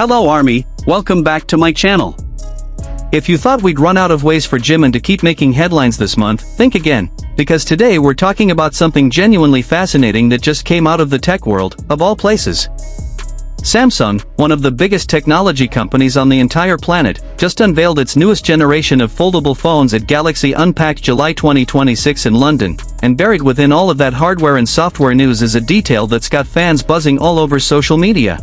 Hello Army, welcome back to my channel. If you thought we'd run out of ways for Jimin to keep making headlines this month, think again, because today we're talking about something genuinely fascinating that just came out of the tech world, of all places. Samsung, one of the biggest technology companies on the entire planet, just unveiled its newest generation of foldable phones at Galaxy Unpacked July 2026 in London, and buried within all of that hardware and software news is a detail that's got fans buzzing all over social media.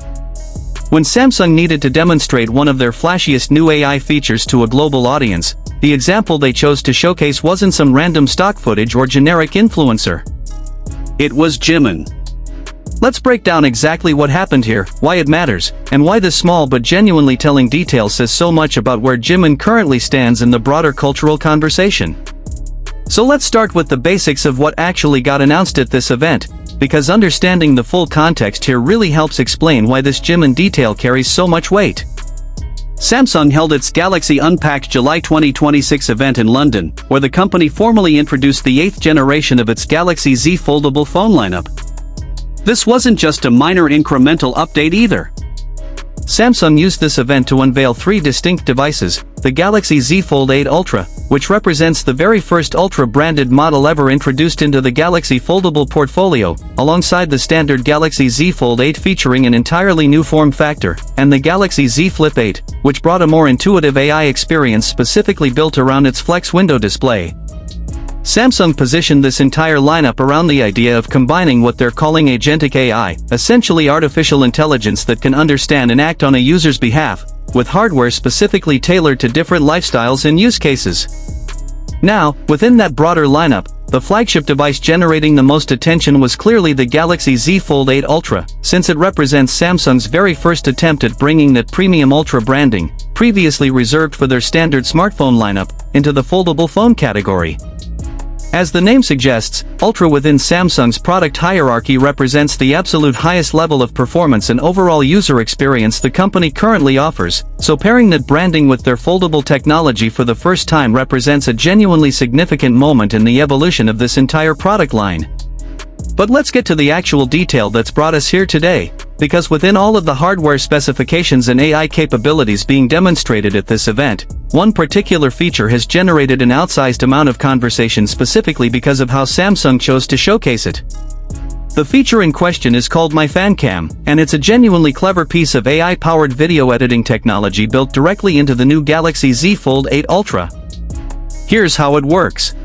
When Samsung needed to demonstrate one of their flashiest new AI features to a global audience, the example they chose to showcase wasn't some random stock footage or generic influencer. It was Jimin. Let's break down exactly what happened here, why it matters, and why this small but genuinely telling detail says so much about where Jimin currently stands in the broader cultural conversation. So let's start with the basics of what actually got announced at this event, because understanding the full context here really helps explain why this Jimin detail carries so much weight. Samsung held its Galaxy Unpacked July 2026 event in London, where the company formally introduced the 8th generation of its Galaxy Z foldable phone lineup. This wasn't just a minor incremental update either. Samsung used this event to unveil 3 distinct devices: the Galaxy Z Fold 8 Ultra, which represents the very first Ultra-branded model ever introduced into the Galaxy foldable portfolio, alongside the standard Galaxy Z Fold 8 featuring an entirely new form factor, and the Galaxy Z Flip 8, which brought a more intuitive AI experience specifically built around its Flex window display. Samsung positioned this entire lineup around the idea of combining what they're calling agentic AI, essentially artificial intelligence that can understand and act on a user's behalf, with hardware specifically tailored to different lifestyles and use cases. Now, within that broader lineup, the flagship device generating the most attention was clearly the Galaxy Z Fold 8 Ultra, since it represents Samsung's very first attempt at bringing that premium Ultra branding, previously reserved for their standard smartphone lineup, into the foldable phone category. As the name suggests, Ultra within Samsung's product hierarchy represents the absolute highest level of performance and overall user experience the company currently offers, so pairing that branding with their foldable technology for the first time represents a genuinely significant moment in the evolution of this entire product line. But let's get to the actual detail that's brought us here today, because within all of the hardware specifications and AI capabilities being demonstrated at this event, one particular feature has generated an outsized amount of conversation specifically because of how Samsung chose to showcase it. The feature in question is called My Fan Cam, and it's a genuinely clever piece of AI-powered video editing technology built directly into the new Galaxy Z Fold 8 Ultra. Here's how it works.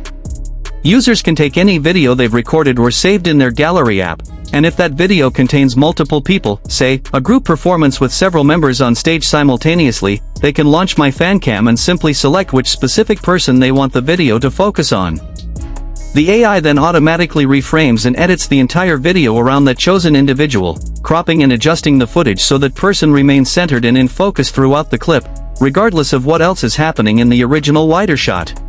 Users can take any video they've recorded or saved in their gallery app, and if that video contains multiple people, say, a group performance with several members on stage simultaneously, they can launch My Fan Cam and simply select which specific person they want the video to focus on. The AI then automatically reframes and edits the entire video around that chosen individual, cropping and adjusting the footage so that person remains centered and in focus throughout the clip, regardless of what else is happening in the original wider shot.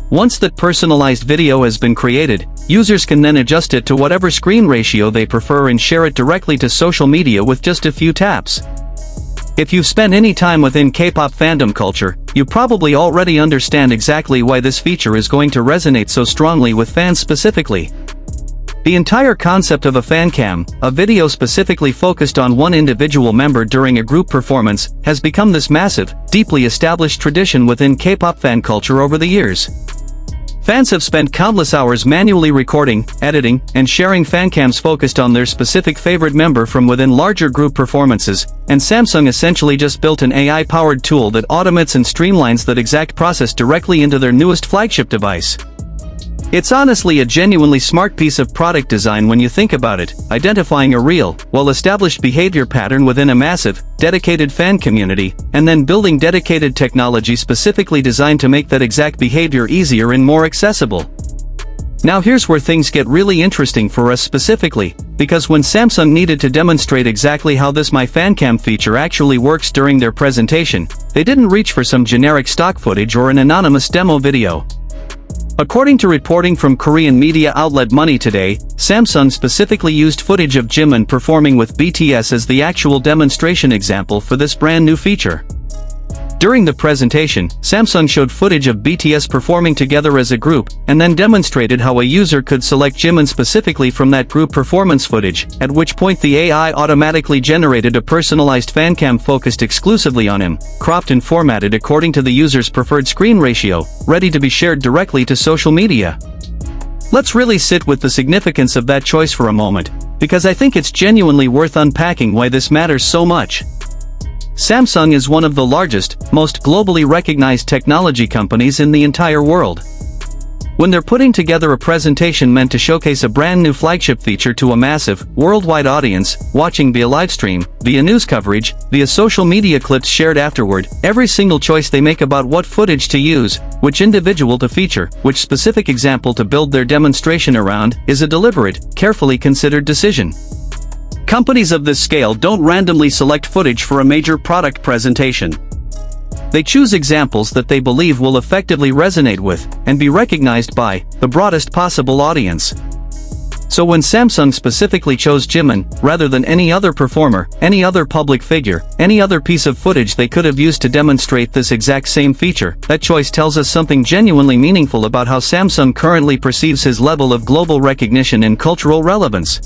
Once that personalized video has been created, users can then adjust it to whatever screen ratio they prefer and share it directly to social media with just a few taps. If you've spent any time within K-pop fandom culture, you probably already understand exactly why this feature is going to resonate so strongly with fans specifically. The entire concept of a fan cam, a video specifically focused on one individual member during a group performance, has become this massive, deeply established tradition within K-pop fan culture over the years. Fans have spent countless hours manually recording, editing, and sharing fancams focused on their specific favorite member from within larger group performances, and Samsung essentially just built an AI-powered tool that automates and streamlines that exact process directly into their newest flagship device. It's honestly a genuinely smart piece of product design when you think about it, identifying a real, well-established behavior pattern within a massive, dedicated fan community, and then building dedicated technology specifically designed to make that exact behavior easier and more accessible. Now here's where things get really interesting for us specifically, because when Samsung needed to demonstrate exactly how this My Fan Cam feature actually works during their presentation, they didn't reach for some generic stock footage or an anonymous demo video. According to reporting from Korean media outlet Money Today, Samsung specifically used footage of Jimin performing with BTS as the actual demonstration example for this brand new feature. During the presentation, Samsung showed footage of BTS performing together as a group, and then demonstrated how a user could select Jimin specifically from that group performance footage, at which point the AI automatically generated a personalized fancam focused exclusively on him, cropped and formatted according to the user's preferred screen ratio, ready to be shared directly to social media. Let's really sit with the significance of that choice for a moment, because I think it's genuinely worth unpacking why this matters so much. Samsung is one of the largest, most globally recognized technology companies in the entire world. When they're putting together a presentation meant to showcase a brand new flagship feature to a massive, worldwide audience, watching via livestream, via news coverage, via social media clips shared afterward, every single choice they make about what footage to use, which individual to feature, which specific example to build their demonstration around, is a deliberate, carefully considered decision. Companies of this scale don't randomly select footage for a major product presentation. They choose examples that they believe will effectively resonate with, and be recognized by, the broadest possible audience. So when Samsung specifically chose Jimin, rather than any other performer, any other public figure, any other piece of footage they could have used to demonstrate this exact same feature, that choice tells us something genuinely meaningful about how Samsung currently perceives his level of global recognition and cultural relevance.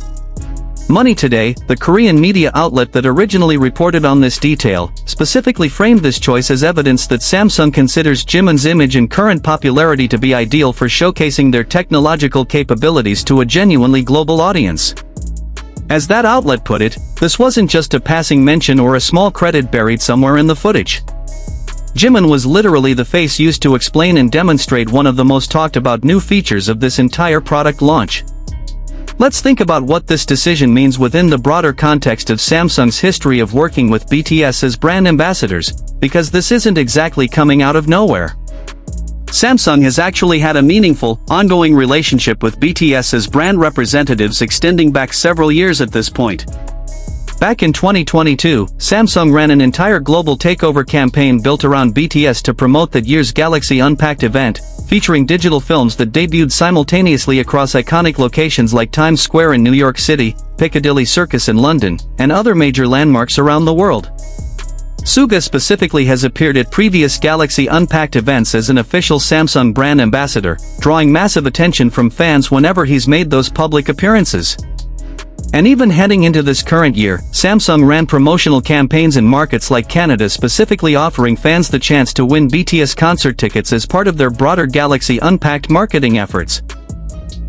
Money Today, the Korean media outlet that originally reported on this detail, specifically framed this choice as evidence that Samsung considers Jimin's image and current popularity to be ideal for showcasing their technological capabilities to a genuinely global audience. As that outlet put it, this wasn't just a passing mention or a small credit buried somewhere in the footage. Jimin was literally the face used to explain and demonstrate one of the most talked about new features of this entire product launch. Let's think about what this decision means within the broader context of Samsung's history of working with BTS as brand ambassadors, because this isn't exactly coming out of nowhere. Samsung has actually had a meaningful, ongoing relationship with BTS as brand representatives extending back several years at this point. Back in 2022, Samsung ran an entire global takeover campaign built around BTS to promote that year's Galaxy Unpacked event, featuring digital films that debuted simultaneously across iconic locations like Times Square in New York City, Piccadilly Circus in London, and other major landmarks around the world. Suga specifically has appeared at previous Galaxy Unpacked events as an official Samsung brand ambassador, drawing massive attention from fans whenever he's made those public appearances. And even heading into this current year, Samsung ran promotional campaigns in markets like Canada specifically offering fans the chance to win BTS concert tickets as part of their broader Galaxy Unpacked marketing efforts.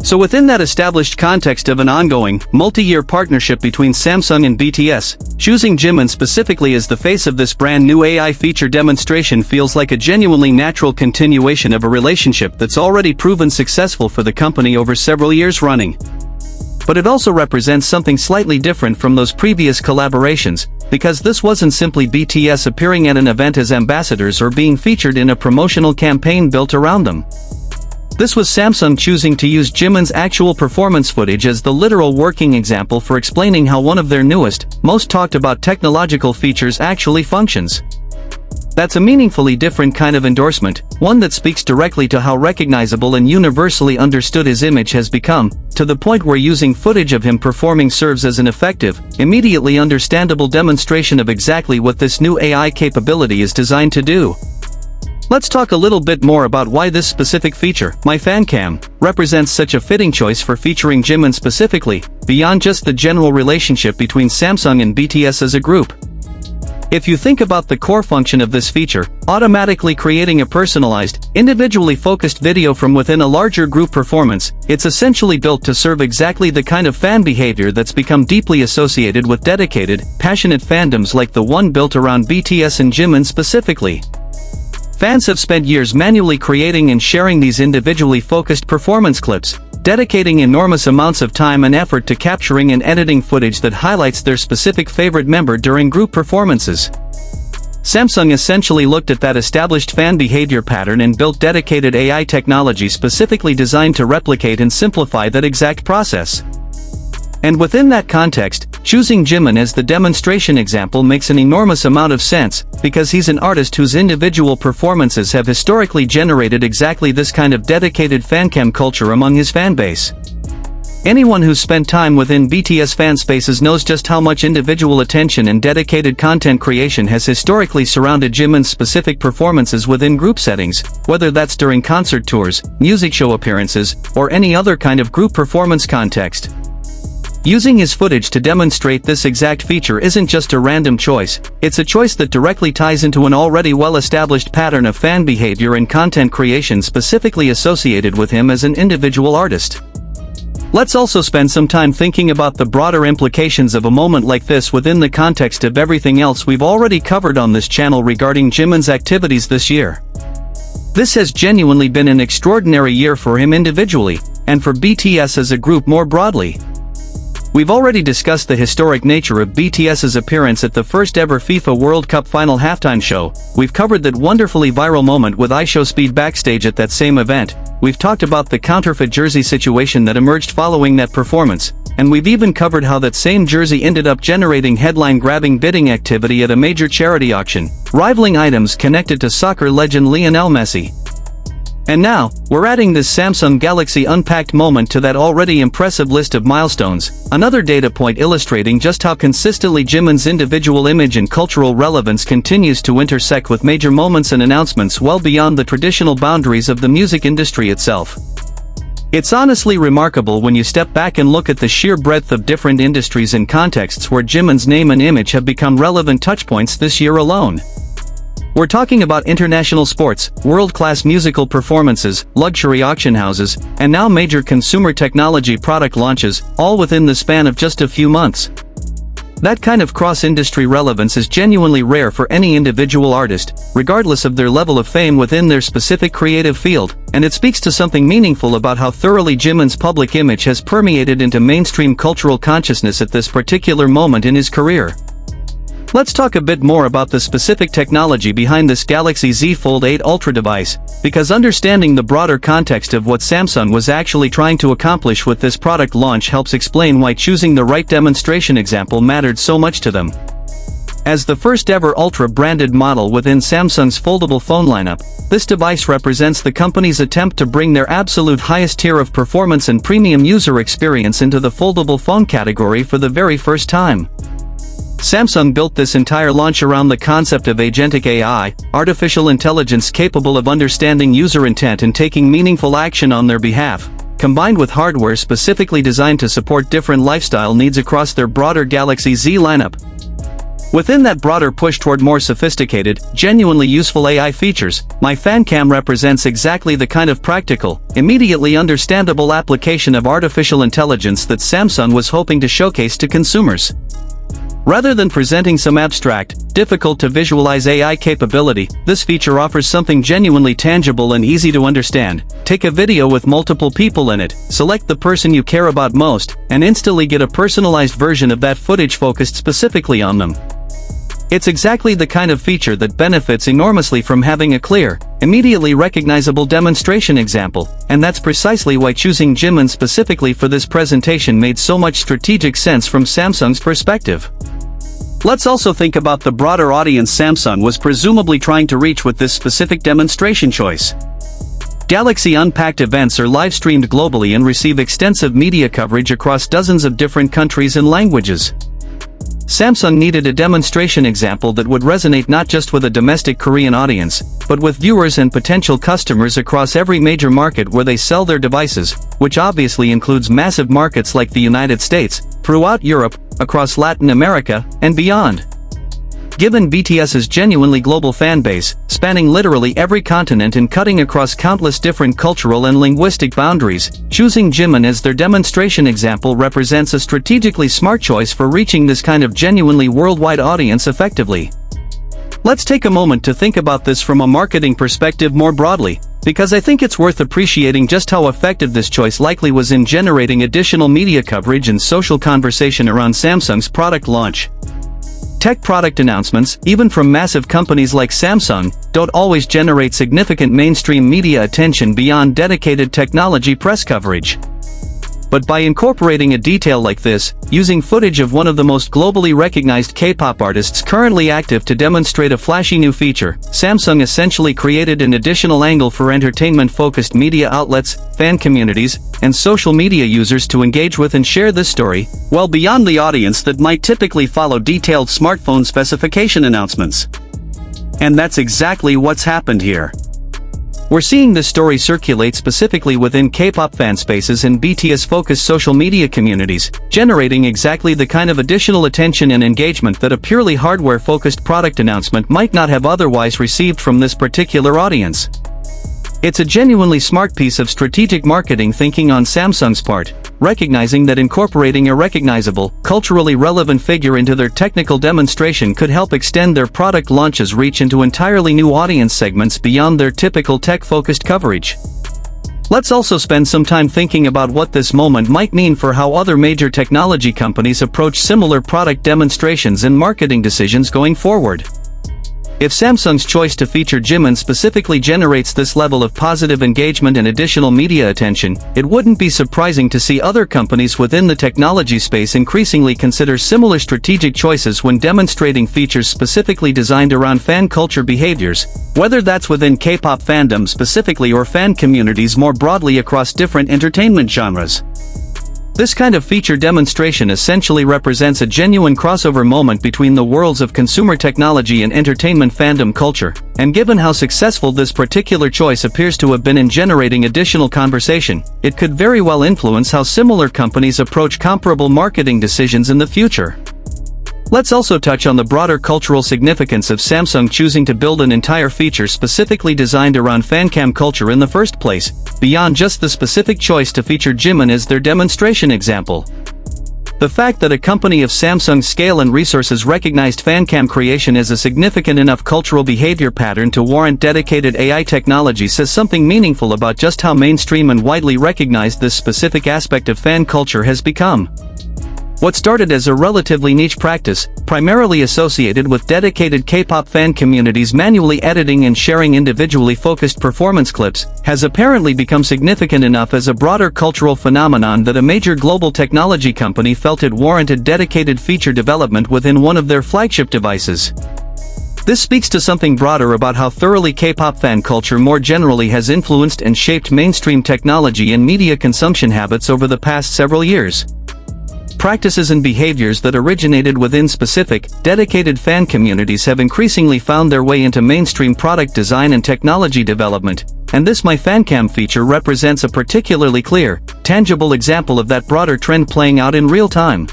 So within that established context of an ongoing, multi-year partnership between Samsung and BTS, choosing Jimin specifically as the face of this brand new AI feature demonstration feels like a genuinely natural continuation of a relationship that's already proven successful for the company over several years running. But it also represents something slightly different from those previous collaborations, because this wasn't simply BTS appearing at an event as ambassadors or being featured in a promotional campaign built around them. This was Samsung choosing to use Jimin's actual performance footage as the literal working example for explaining how one of their newest, most talked about technological features actually functions. That's a meaningfully different kind of endorsement, one that speaks directly to how recognizable and universally understood his image has become, to the point where using footage of him performing serves as an effective, immediately understandable demonstration of exactly what this new AI capability is designed to do. Let's talk a little bit more about why this specific feature, My Fan Cam, represents such a fitting choice for featuring Jimin specifically, beyond just the general relationship between Samsung and BTS as a group. If you think about the core function of this feature, automatically creating a personalized, individually focused video from within a larger group performance, it's essentially built to serve exactly the kind of fan behavior that's become deeply associated with dedicated, passionate fandoms like the one built around BTS and Jimin specifically. Fans have spent years manually creating and sharing these individually focused performance clips, dedicating enormous amounts of time and effort to capturing and editing footage that highlights their specific favorite member during group performances. Samsung essentially looked at that established fan behavior pattern and built dedicated AI technology specifically designed to replicate and simplify that exact process. And within that context, choosing Jimin as the demonstration example makes an enormous amount of sense, because he's an artist whose individual performances have historically generated exactly this kind of dedicated fancam culture among his fanbase. Anyone who's spent time within BTS fan spaces knows just how much individual attention and dedicated content creation has historically surrounded Jimin's specific performances within group settings, whether that's during concert tours, music show appearances, or any other kind of group performance context. Using his footage to demonstrate this exact feature isn't just a random choice, it's a choice that directly ties into an already well-established pattern of fan behavior and content creation specifically associated with him as an individual artist. Let's also spend some time thinking about the broader implications of a moment like this within the context of everything else we've already covered on this channel regarding Jimin's activities this year. This has genuinely been an extraordinary year for him individually, and for BTS as a group more broadly. We've already discussed the historic nature of BTS's appearance at the first ever FIFA World Cup final halftime show. We've covered that wonderfully viral moment with IShowSpeed backstage at that same event. We've talked about the counterfeit jersey situation that emerged following that performance, and we've even covered how that same jersey ended up generating headline-grabbing bidding activity at a major charity auction, rivaling items connected to soccer legend Lionel Messi. And now, we're adding this Samsung Galaxy Unpacked moment to that already impressive list of milestones, another data point illustrating just how consistently Jimin's individual image and cultural relevance continues to intersect with major moments and announcements well beyond the traditional boundaries of the music industry itself. It's honestly remarkable when you step back and look at the sheer breadth of different industries and contexts where Jimin's name and image have become relevant touchpoints this year alone. We're talking about international sports, world-class musical performances, luxury auction houses, and now major consumer technology product launches, all within the span of just a few months. That kind of cross-industry relevance is genuinely rare for any individual artist, regardless of their level of fame within their specific creative field, and it speaks to something meaningful about how thoroughly Jimin's public image has permeated into mainstream cultural consciousness at this particular moment in his career. Let's talk a bit more about the specific technology behind this Galaxy Z Fold 8 Ultra device, because understanding the broader context of what Samsung was actually trying to accomplish with this product launch helps explain why choosing the right demonstration example mattered so much to them. As the first ever Ultra-branded model within Samsung's foldable phone lineup, this device represents the company's attempt to bring their absolute highest tier of performance and premium user experience into the foldable phone category for the very first time. Samsung built this entire launch around the concept of agentic AI, artificial intelligence capable of understanding user intent and taking meaningful action on their behalf, combined with hardware specifically designed to support different lifestyle needs across their broader Galaxy Z lineup. Within that broader push toward more sophisticated, genuinely useful AI features, my fan cam represents exactly the kind of practical, immediately understandable application of artificial intelligence that Samsung was hoping to showcase to consumers. Rather than presenting some abstract, difficult-to-visualize AI capability, this feature offers something genuinely tangible and easy to understand. Take a video with multiple people in it, select the person you care about most, and instantly get a personalized version of that footage focused specifically on them. It's exactly the kind of feature that benefits enormously from having a clear, immediately recognizable demonstration example, and that's precisely why choosing Jimin specifically for this presentation made so much strategic sense from Samsung's perspective. Let's also think about the broader audience Samsung was presumably trying to reach with this specific demonstration choice. Galaxy Unpacked events are live-streamed globally and receive extensive media coverage across dozens of different countries and languages. Samsung needed a demonstration example that would resonate not just with a domestic Korean audience, but with viewers and potential customers across every major market where they sell their devices, which obviously includes massive markets like the United States, throughout Europe, across Latin America, and beyond. Given BTS's genuinely global fan base, spanning literally every continent and cutting across countless different cultural and linguistic boundaries, choosing Jimin as their demonstration example represents a strategically smart choice for reaching this kind of genuinely worldwide audience effectively. Let's take a moment to think about this from a marketing perspective more broadly, because I think it's worth appreciating just how effective this choice likely was in generating additional media coverage and social conversation around Samsung's product launch. Tech product announcements, even from massive companies like Samsung, don't always generate significant mainstream media attention beyond dedicated technology press coverage. But by incorporating a detail like this, using footage of one of the most globally recognized K-pop artists currently active to demonstrate a flashy new feature, Samsung essentially created an additional angle for entertainment-focused media outlets, fan communities, and social media users to engage with and share this story, well beyond the audience that might typically follow detailed smartphone specification announcements. And that's exactly what's happened here. We're seeing this story circulate specifically within K-pop fan spaces and BTS-focused social media communities, generating exactly the kind of additional attention and engagement that a purely hardware-focused product announcement might not have otherwise received from this particular audience. It's a genuinely smart piece of strategic marketing thinking on Samsung's part, recognizing that incorporating a recognizable, culturally relevant figure into their technical demonstration could help extend their product launch's reach into entirely new audience segments beyond their typical tech-focused coverage. Let's also spend some time thinking about what this moment might mean for how other major technology companies approach similar product demonstrations and marketing decisions going forward. If Samsung's choice to feature Jimin specifically generates this level of positive engagement and additional media attention, it wouldn't be surprising to see other companies within the technology space increasingly consider similar strategic choices when demonstrating features specifically designed around fan culture behaviors, whether that's within K-pop fandom specifically or fan communities more broadly across different entertainment genres. This kind of feature demonstration essentially represents a genuine crossover moment between the worlds of consumer technology and entertainment fandom culture, and given how successful this particular choice appears to have been in generating additional conversation, it could very well influence how similar companies approach comparable marketing decisions in the future. Let's also touch on the broader cultural significance of Samsung choosing to build an entire feature specifically designed around fancam culture in the first place, beyond just the specific choice to feature Jimin as their demonstration example. The fact that a company of Samsung's scale and resources recognized fancam creation as a significant enough cultural behavior pattern to warrant dedicated AI technology says something meaningful about just how mainstream and widely recognized this specific aspect of fan culture has become. What started as a relatively niche practice, primarily associated with dedicated K-pop fan communities manually editing and sharing individually focused performance clips, has apparently become significant enough as a broader cultural phenomenon that a major global technology company felt it warranted dedicated feature development within one of their flagship devices. This speaks to something broader about how thoroughly K-pop fan culture more generally has influenced and shaped mainstream technology and media consumption habits over the past several years. Practices and behaviors that originated within specific, dedicated fan communities have increasingly found their way into mainstream product design and technology development, and this My Fancam feature represents a particularly clear, tangible example of that broader trend playing out in real time.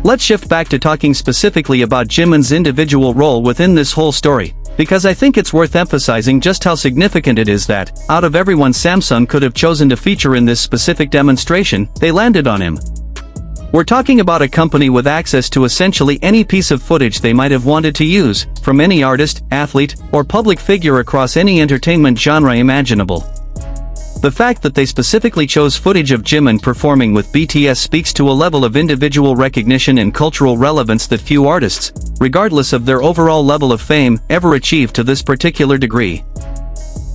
Let's shift back to talking specifically about Jimin's individual role within this whole story, because I think it's worth emphasizing just how significant it is that, out of everyone Samsung could have chosen to feature in this specific demonstration, they landed on him. We're talking about a company with access to essentially any piece of footage they might have wanted to use, from any artist, athlete, or public figure across any entertainment genre imaginable. The fact that they specifically chose footage of Jimin performing with BTS speaks to a level of individual recognition and cultural relevance that few artists, regardless of their overall level of fame, ever achieved to this particular degree.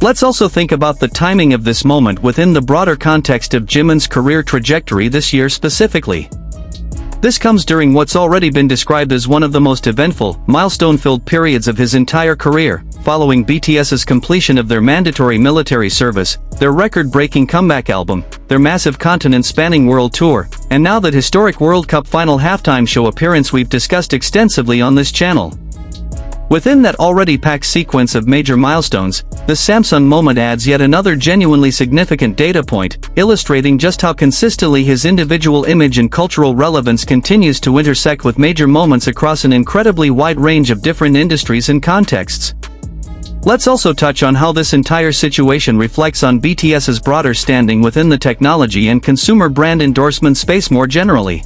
Let's also think about the timing of this moment within the broader context of Jimin's career trajectory this year specifically. This comes during what's already been described as one of the most eventful, milestone-filled periods of his entire career, following BTS's completion of their mandatory military service, their record-breaking comeback album, their massive continent-spanning world tour, and now that historic World Cup final halftime show appearance we've discussed extensively on this channel. Within that already packed sequence of major milestones, the Samsung moment adds yet another genuinely significant data point, illustrating just how consistently his individual image and cultural relevance continues to intersect with major moments across an incredibly wide range of different industries and contexts. Let's also touch on how this entire situation reflects on BTS's broader standing within the technology and consumer brand endorsement space more generally.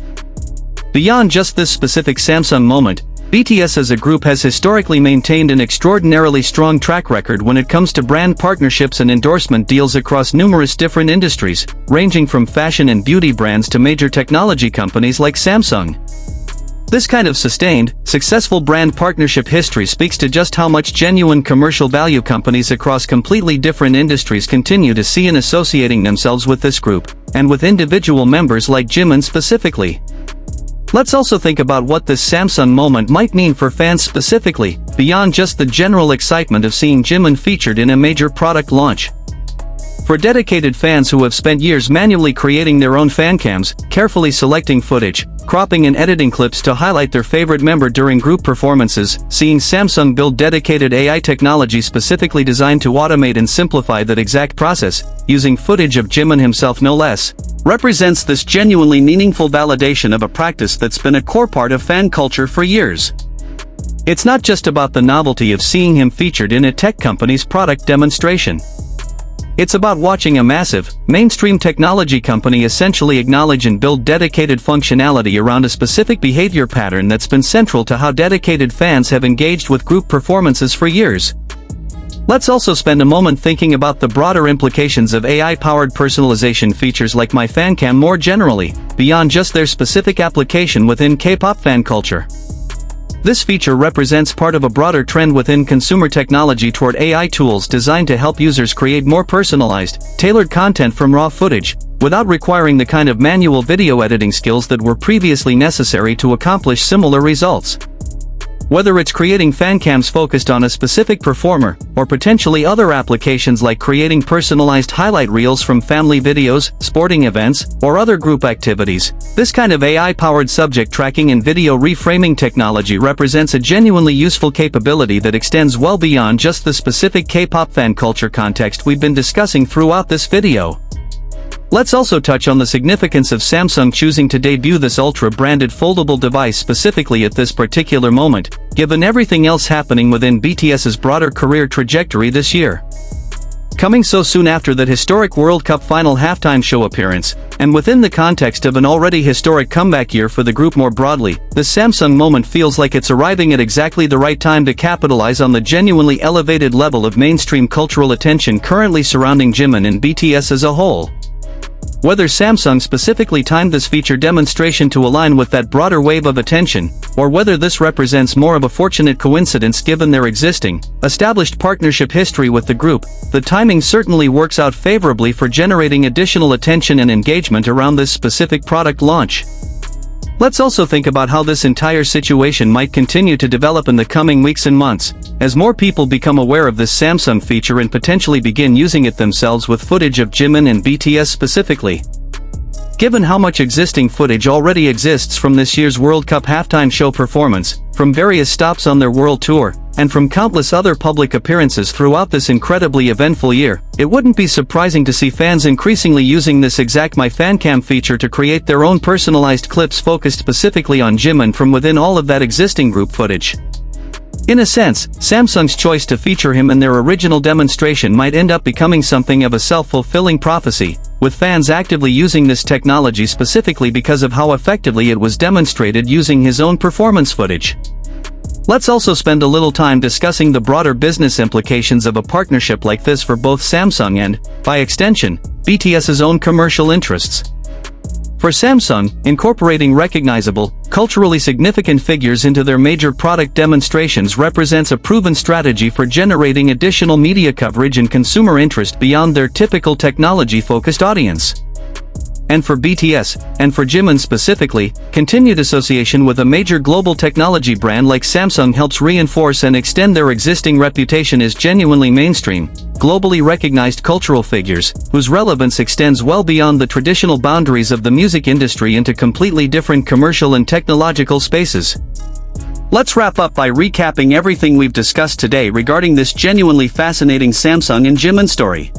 Beyond just this specific Samsung moment, BTS as a group has historically maintained an extraordinarily strong track record when it comes to brand partnerships and endorsement deals across numerous different industries, ranging from fashion and beauty brands to major technology companies like Samsung. This kind of sustained, successful brand partnership history speaks to just how much genuine commercial value companies across completely different industries continue to see in associating themselves with this group, and with individual members like Jimin specifically. Let's also think about what this Samsung moment might mean for fans specifically, beyond just the general excitement of seeing Jimin featured in a major product launch. For dedicated fans who have spent years manually creating their own fancams, carefully selecting footage, cropping and editing clips to highlight their favorite member during group performances, seeing Samsung build dedicated AI technology specifically designed to automate and simplify that exact process, using footage of Jimin himself no less, represents this genuinely meaningful validation of a practice that's been a core part of fan culture for years. It's not just about the novelty of seeing him featured in a tech company's product demonstration. It's about watching a massive, mainstream technology company essentially acknowledge and build dedicated functionality around a specific behavior pattern that's been central to how dedicated fans have engaged with group performances for years. Let's also spend a moment thinking about the broader implications of AI-powered personalization features like My Fancam more generally, beyond just their specific application within K-pop fan culture. This feature represents part of a broader trend within consumer technology toward AI tools designed to help users create more personalized, tailored content from raw footage, without requiring the kind of manual video editing skills that were previously necessary to accomplish similar results. Whether it's creating fancams focused on a specific performer, or potentially other applications like creating personalized highlight reels from family videos, sporting events, or other group activities, this kind of AI-powered subject tracking and video reframing technology represents a genuinely useful capability that extends well beyond just the specific K-pop fan culture context we've been discussing throughout this video. Let's also touch on the significance of Samsung choosing to debut this ultra-branded foldable device specifically at this particular moment, given everything else happening within BTS's broader career trajectory this year. Coming so soon after that historic World Cup final halftime show appearance, and within the context of an already historic comeback year for the group more broadly, this Samsung moment feels like it's arriving at exactly the right time to capitalize on the genuinely elevated level of mainstream cultural attention currently surrounding Jimin and BTS as a whole. Whether Samsung specifically timed this feature demonstration to align with that broader wave of attention, or whether this represents more of a fortunate coincidence given their established partnership history with the group, the timing certainly works out favorably for generating additional attention and engagement around this specific product launch. Let's also think about how this entire situation might continue to develop in the coming weeks and months, as more people become aware of this Samsung feature and potentially begin using it themselves with footage of Jimin and BTS specifically. Given how much existing footage already exists from this year's World Cup halftime show performance, from various stops on their world tour, and from countless other public appearances throughout this incredibly eventful year, it wouldn't be surprising to see fans increasingly using this exact My Fancam feature to create their own personalized clips focused specifically on Jimin from within all of that existing group footage. In a sense, Samsung's choice to feature him in their original demonstration might end up becoming something of a self-fulfilling prophecy, with fans actively using this technology specifically because of how effectively it was demonstrated using his own performance footage. Let's also spend a little time discussing the broader business implications of a partnership like this for both Samsung and, by extension, BTS's own commercial interests. For Samsung, incorporating recognizable, culturally significant figures into their major product demonstrations represents a proven strategy for generating additional media coverage and consumer interest beyond their typical technology-focused audience. And for BTS, and for Jimin specifically, continued association with a major global technology brand like Samsung helps reinforce and extend their existing reputation as genuinely mainstream, globally recognized cultural figures, whose relevance extends well beyond the traditional boundaries of the music industry into completely different commercial and technological spaces. Let's wrap up by recapping everything we've discussed today regarding this genuinely fascinating Samsung and Jimin story.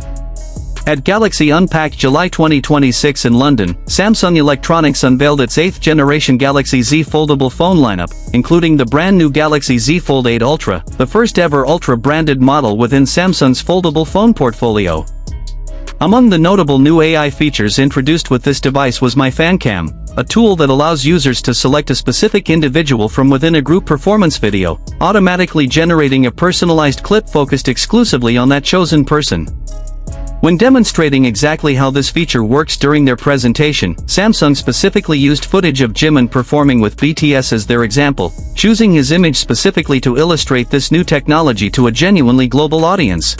At Galaxy Unpacked July 2026 in London, Samsung Electronics unveiled its 8th generation Galaxy Z foldable phone lineup, including the brand new Galaxy Z Fold 8 Ultra, the first ever Ultra-branded model within Samsung's foldable phone portfolio. Among the notable new AI features introduced with this device was My Fancam, a tool that allows users to select a specific individual from within a group performance video, automatically generating a personalized clip focused exclusively on that chosen person. When demonstrating exactly how this feature works during their presentation, Samsung specifically used footage of Jimin performing with BTS as their example, choosing his image specifically to illustrate this new technology to a genuinely global audience.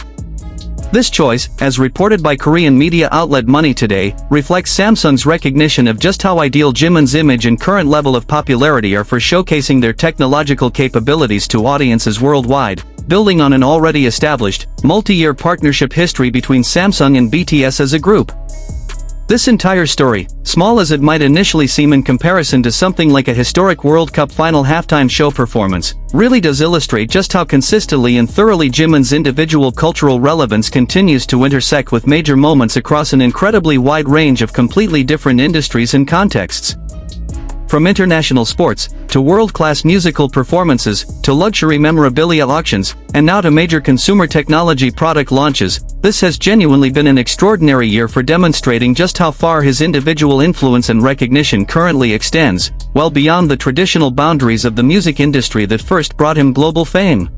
This choice, as reported by Korean media outlet Money Today, reflects Samsung's recognition of just how ideal Jimin's image and current level of popularity are for showcasing their technological capabilities to audiences worldwide, building on an already established, multi-year partnership history between Samsung and BTS as a group. This entire story, small as it might initially seem in comparison to something like a historic World Cup final halftime show performance, really does illustrate just how consistently and thoroughly Jimin's individual cultural relevance continues to intersect with major moments across an incredibly wide range of completely different industries and contexts. From international sports, to world-class musical performances, to luxury memorabilia auctions, and now to major consumer technology product launches, this has genuinely been an extraordinary year for demonstrating just how far his individual influence and recognition currently extends, well beyond the traditional boundaries of the music industry that first brought him global fame.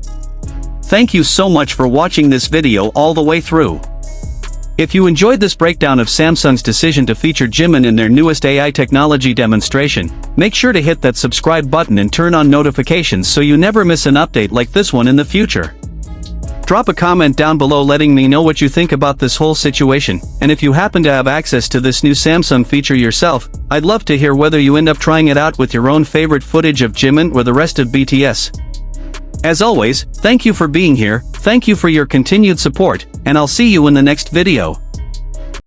Thank you so much for watching this video all the way through. If you enjoyed this breakdown of Samsung's decision to feature Jimin in their newest AI technology demonstration, make sure to hit that subscribe button and turn on notifications so you never miss an update like this one in the future. Drop a comment down below letting me know what you think about this whole situation, and if you happen to have access to this new Samsung feature yourself, I'd love to hear whether you end up trying it out with your own favorite footage of Jimin or the rest of BTS. As always, thank you for being here, thank you for your continued support, and I'll see you in the next video.